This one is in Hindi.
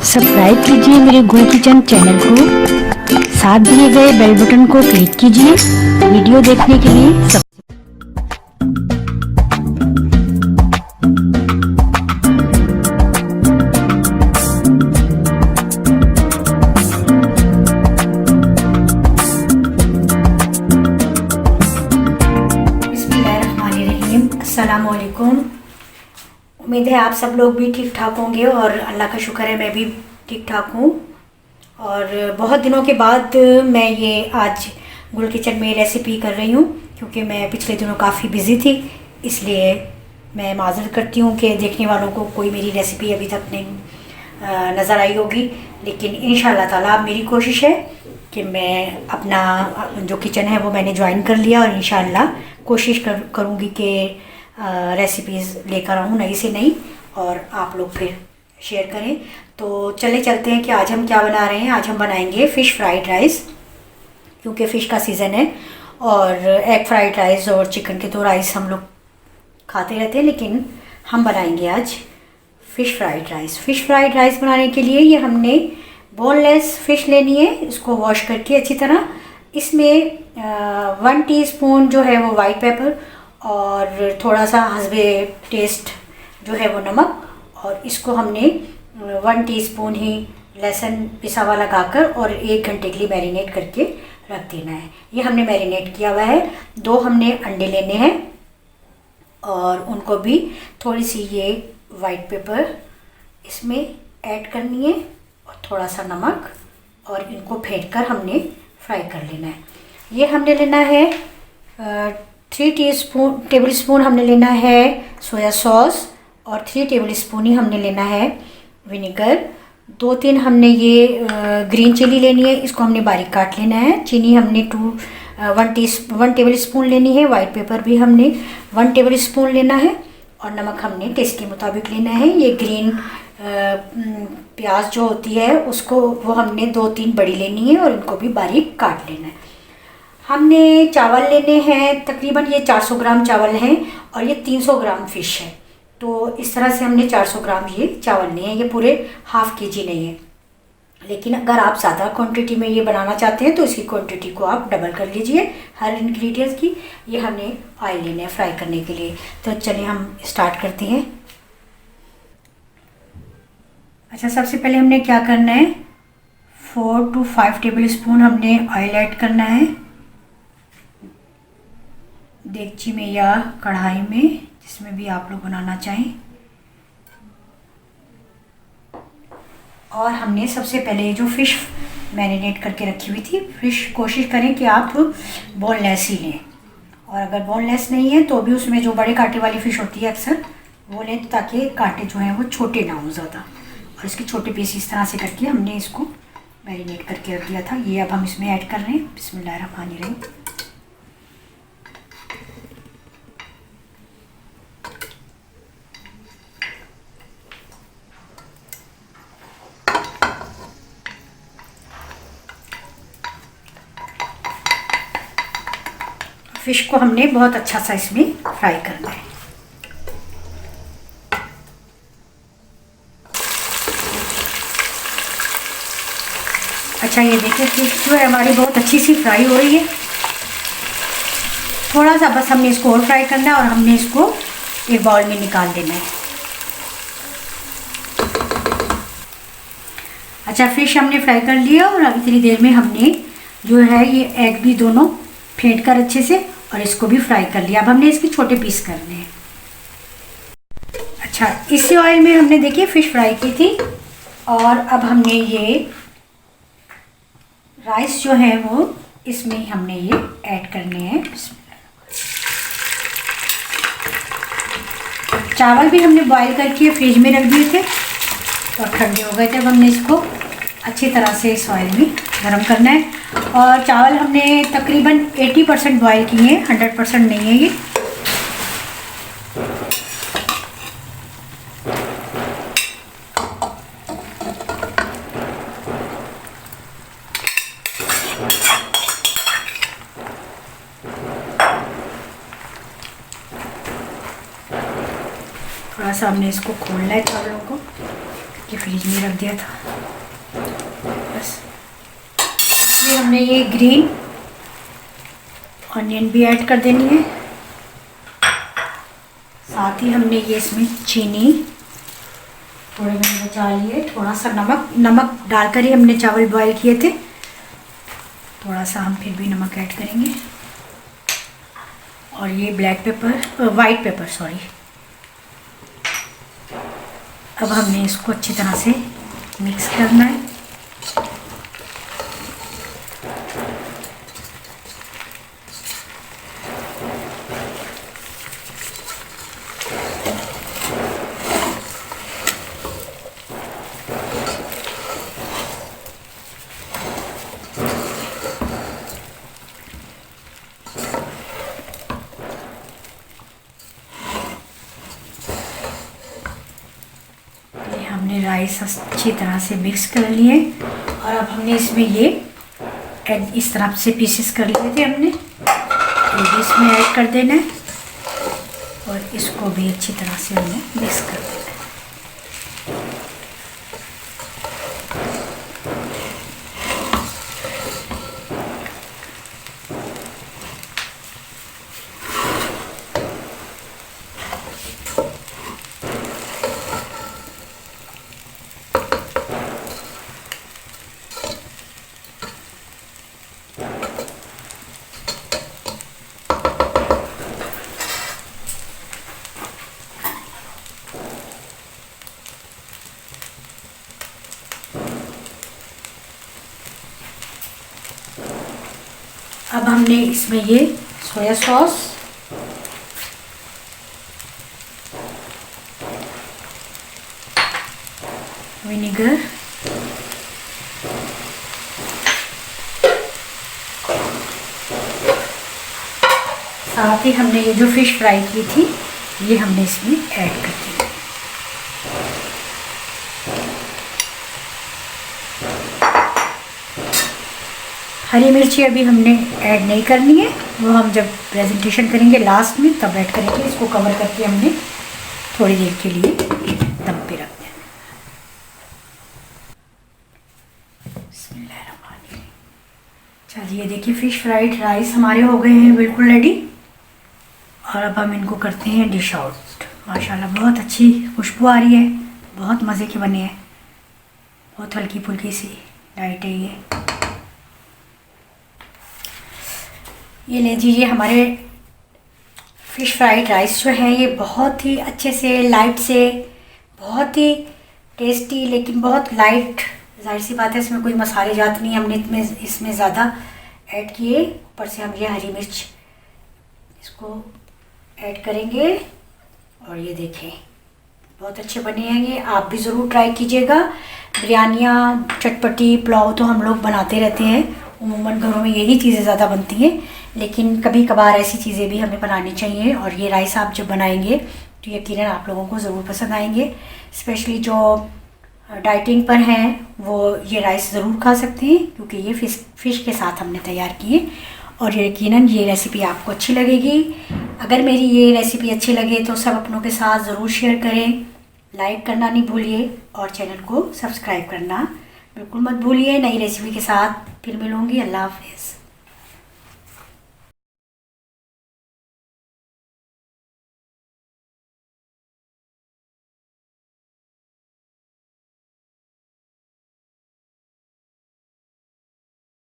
सब्सक्राइब कीजिए मेरे गुल किचन चैनल को, साथ दिए गए बेल बटन को क्लिक कीजिए वीडियो देखने के लिए। बिस्मिल्लाहिर्रहमानिर्रहीम, अस्सलाम वालेकुम। उम्मीद है आप सब लोग भी ठीक ठाक होंगे और अल्लाह का शुक्र है मैं भी ठीक ठाक हूँ। और बहुत दिनों के बाद मैं ये आज गुल किचन में रेसिपी कर रही हूँ, क्योंकि मैं पिछले दिनों काफ़ी बिज़ी थी, इसलिए मैं माज़रत करती हूँ कि देखने वालों को कोई मेरी रेसिपी अभी तक नहीं नज़र आई होगी। लेकिन इंशाअल्लाह ताला मेरी कोशिश है कि मैं अपना जो किचन है वो मैंने ज्वाइन कर लिया और इंशाअल्लाह कोशिश करूँगी कि रेसिपीज़ लेकर आऊँ नई से नई और आप लोग फिर शेयर करें। तो चले चलते हैं कि आज हम क्या बना रहे हैं। आज हम बनाएंगे फ़िश फ्राइड राइस, क्योंकि फ़िश का सीज़न है। और एग फ्राइड राइस और चिकन के तो राइस हम लोग खाते रहते हैं, लेकिन हम बनाएंगे आज fish fried rice. Fish fried rice बनाने के लिए ये हमने बोनलेस फ़िश लेनी है, इसको वॉश करके अच्छी तरह। इसमें 1 टीस्पून जो है वो वाइट पेपर और थोड़ा सा हस्बे टेस्ट जो है वो नमक, और इसको हमने 1 टीस्पून ही लहसुन पिसा हुआ लगाकर और 1 घंटे के लिए मैरिनेट करके रख देना है। ये हमने मैरिनेट किया हुआ है। 2 हमने अंडे लेने हैं और उनको भी थोड़ी सी ये वाइट पेपर इसमें ऐड करनी है और थोड़ा सा नमक, और इनको फेंट कर हमने फ्राई कर लेना है। ये हमने लेना है 3 टेबल स्पून हमने लेना है सोया सॉस, और 3 टेबल स्पून ही हमने लेना है विनेगर। 2-3 हमने ये ग्रीन चिली लेनी है, इसको हमने बारीक काट लेना है। चीनी हमने 1 टेबल स्पून लेनी है। वाइट पेपर भी हमने 1 टेबल स्पून लेना है, और नमक हमने टेस्ट के मुताबिक लेना है। ये ग्रीन प्याज जो होती है उसको वो हमने 2-3 बड़ी लेनी है और इनको भी बारीक काट लेना है। हमने चावल लेने हैं, तकरीबन ये 400 ग्राम चावल हैं और ये 300 ग्राम फ़िश है। तो इस तरह से हमने 400 ग्राम ये चावल लिए हैं। ये पूरे ½ kg नहीं है, लेकिन अगर आप ज़्यादा क्वांटिटी में ये बनाना चाहते हैं तो इसकी क्वांटिटी को आप डबल कर लीजिए हर इंग्रेडिएंट्स की। ये हमने ऑयल लेना है फ्राई करने के लिए। तो चलिए हम स्टार्ट करते हैं। अच्छा, सबसे पहले हमने क्या करना है, 4 to 5 टेबल स्पून हमने ऑयल ऐड करना है देगची में या कढ़ाई में, जिसमें भी आप लोग बनाना चाहें। और हमने सबसे पहले जो फ़िश मैरिनेट करके रखी हुई थी फ़िश, कोशिश करें कि आप बोनलेस ही लें, और अगर बोनलेस नहीं है तो भी उसमें जो बड़े कांटे वाली फ़िश होती है अक्सर वो लें, ताकि कांटे जो हैं वो छोटे ना हों ज़्यादा। और इसके छोटे पीस इस तरह से करके हमने इसको मैरिनेट करके रख दिया था। ये अब हम इसमें ऐड कर रहे हैं। बिस्मिल्लाहिर्रहमानिर्रहीम। फ़िश को हमने बहुत अच्छा सा इसमें फ्राई करना है। अच्छा, ये देखिए फ़िश जो है हमारी बहुत अच्छी सी फ्राई हो रही है। थोड़ा सा बस हमने इसको और फ्राई करना है और हमने इसको एक बाउल में निकाल देना है। अच्छा, फ़िश हमने फ्राई कर लिया और अब इतनी देर में हमने जो है ये एग भी दोनों फेंट कर अच्छे से और इसको भी फ्राई कर लिया। अब हमने इसके छोटे पीस करने हैं। अच्छा, इसी ऑयल में हमने देखिए फ़िश फ्राई की थी, और अब हमने ये राइस जो है वो इसमें ही हमने ये ऐड करने हैं। चावल भी हमने बॉईल करके फ्रिज में रख दिए थे और ठंडे हो गए थे। अब हमने इसको अच्छी तरह से इस ऑयल में गरम करना है। और चावल हमने तकरीबन 80% बॉईल किए हैं, 100% नहीं है ये। थोड़ा सा हमने इसको खोलना है चावलों को, कि फ्रिज में रख दिया था। बस। इसमें हमने ये ग्रीन ऑनियन भी ऐड कर देनी है। साथ ही हमने ये इसमें चीनी, थोड़े मैंने बचा लिए, थोड़ा सा नमक डालकर ही हमने चावल बॉईल किए थे। थोड़ा सा हम फिर भी नमक ऐड करेंगे। और ये वाइट पेपर सॉरी। अब हमने इसको अच्छी तरह से मिक्स करना है। हमने राइस अच्छी तरह से मिक्स कर लिए और अब हमने इसमें ये इस तरह से पीसेस कर लिए थे हमने, ये भी इसमें ऐड कर देना है और इसको भी अच्छी तरह से हमने मिक्स कर देना है। अब हमने इसमें ये सोया सॉस, विनेगर, साथ ही हमने ये जो फिश फ्राई की थी ये हमने इसमें ऐड कर दी। हरी मिर्ची अभी हमने ऐड नहीं करनी है, वो हम जब प्रेजेंटेशन करेंगे लास्ट में तब ऐड करेंगे। इसको कवर करके हमने थोड़ी देर के लिए दम पे रख देना। चलिए देखिए, फ़िश फ्राइड राइस हमारे हो गए हैं बिल्कुल रेडी। और अब हम इनको करते हैं डिश आउट। माशाल्लाह बहुत अच्छी खुशबू आ रही है, बहुत मज़े के बने हैं, बहुत हल्की फुल्की सी लाइट है ये ले लीजिए। हमारे फ़िश फ्राइड राइस जो है ये बहुत ही अच्छे से लाइट से, बहुत ही टेस्टी, लेकिन बहुत लाइट। जाहिर सी बात है इसमें कोई मसाले जात नहीं हमने इसमें ज़्यादा ऐड किए। ऊपर से हम ये हरी मिर्च इसको ऐड करेंगे और ये देखें बहुत अच्छे बने हैं ये। आप भी ज़रूर ट्राई कीजिएगा। बिरयानियाँ, चटपटी, पुलाव तो हम लोग बनाते रहते हैं, उमूमन घरों में यही चीज़ें ज़्यादा बनती हैं, लेकिन कभी कभार ऐसी चीज़ें भी हमें बनानी चाहिए। और ये राइस आप जब बनाएंगे तो यकीनन आप लोगों को ज़रूर पसंद आएंगे। स्पेशली जो डाइटिंग पर हैं वो ये राइस ज़रूर खा सकते हैं, क्योंकि ये फ़िश के साथ हमने तैयार किए। और यकीनन ये रेसिपी आपको अच्छी लगेगी। अगर मेरी ये रेसिपी अच्छी लगे तो सब अपनों के साथ ज़रूर शेयर करें, लाइक करना नहीं भूलिए और चैनल को सब्सक्राइब करना बिल्कुल मत भूलिए। नई रेसिपी के साथ फिर मिलूँगी। अल्लाह हाफ़िज़।